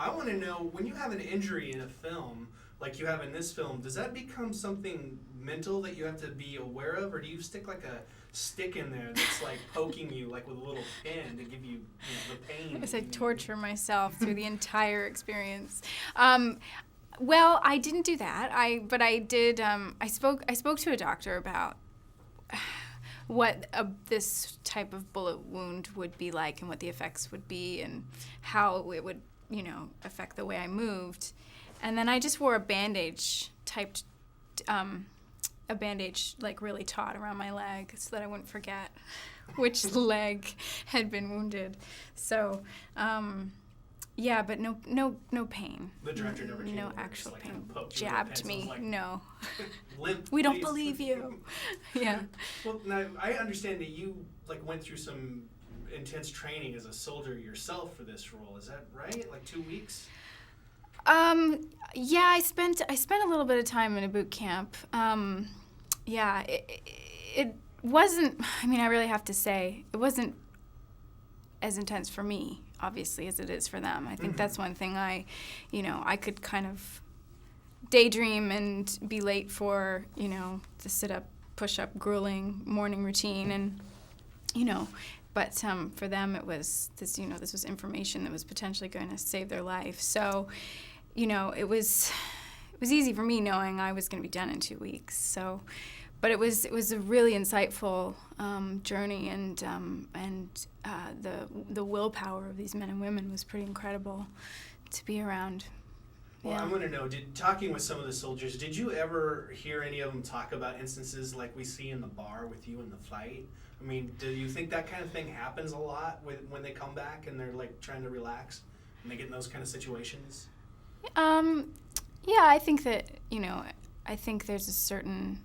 I want to know, when you have an injury in a film, like you have in this film, does that become something mental that you have to be aware of, or do you stick like a stick in there that's like poking you like with a little pin to give you, the pain? As I torture myself through the entire experience. Well, I didn't do that. But I did. I spoke to a doctor about what this type of bullet wound would be like and what the effects would be and how it would, affect the way I moved. And then I just wore a bandage like really taut around my leg so that I wouldn't forget which leg had been wounded. So, yeah, but no pain. The director never came No over, actual just, pain. Jabbed me. like, No. Limp, We don't please. believe you. Yeah. Well, now I understand that you went through some intense training as a soldier yourself for this role. Is that right? Like 2 weeks? Yeah, I spent a little bit of time in a boot camp. Yeah, it wasn't. I mean, I really have to say it wasn't as intense for me, obviously, as it is for them. I think that's one thing I could kind of daydream and be late for, the sit-up, push-up, grueling morning routine, and, but for them it was this, this was information that was potentially going to save their life. So, it was easy for me knowing I was going to be done in 2 weeks. So, but it was a really insightful journey, and the willpower of these men and women was pretty incredible to be around. Well, Yeah. I want to know, talking with some of the soldiers, did you ever hear any of them talk about instances like we see in the bar with you in the fight? I mean, do you think that kind of thing happens a lot when they come back and they're like trying to relax and they get in those kind of situations? Yeah, I think that, I think there's a certain,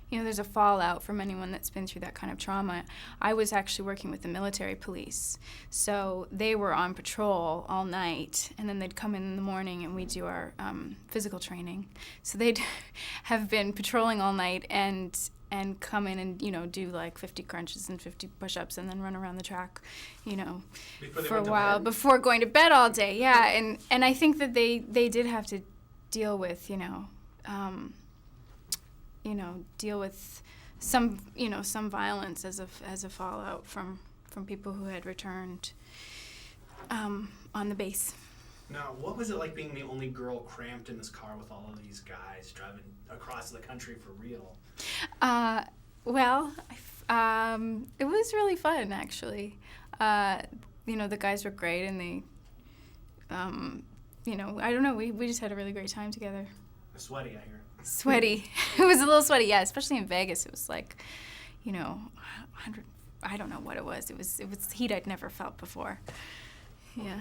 there's a fallout from anyone that's been through that kind of trauma. I was actually working with the military police, so they were on patrol all night, and then they'd come in the morning and we'd do our physical training. So they'd have been patrolling all night and come in and, do like 50 crunches and 50 push-ups and then run around the track, for a while before going to bed all day. Yeah, and I think that they did have to deal with, deal with some violence as a fallout from people who had returned on the base. Now, what was it like being the only girl cramped in this car with all of these guys driving across the country for real? Well, it was really fun, actually. The guys were great, and they, I don't know, we just had a really great time together. Sweaty, I hear. Sweaty. It was a little sweaty, yeah, especially in Vegas. It was like, 100, I don't know what it was. It was heat I'd never felt before. Yeah.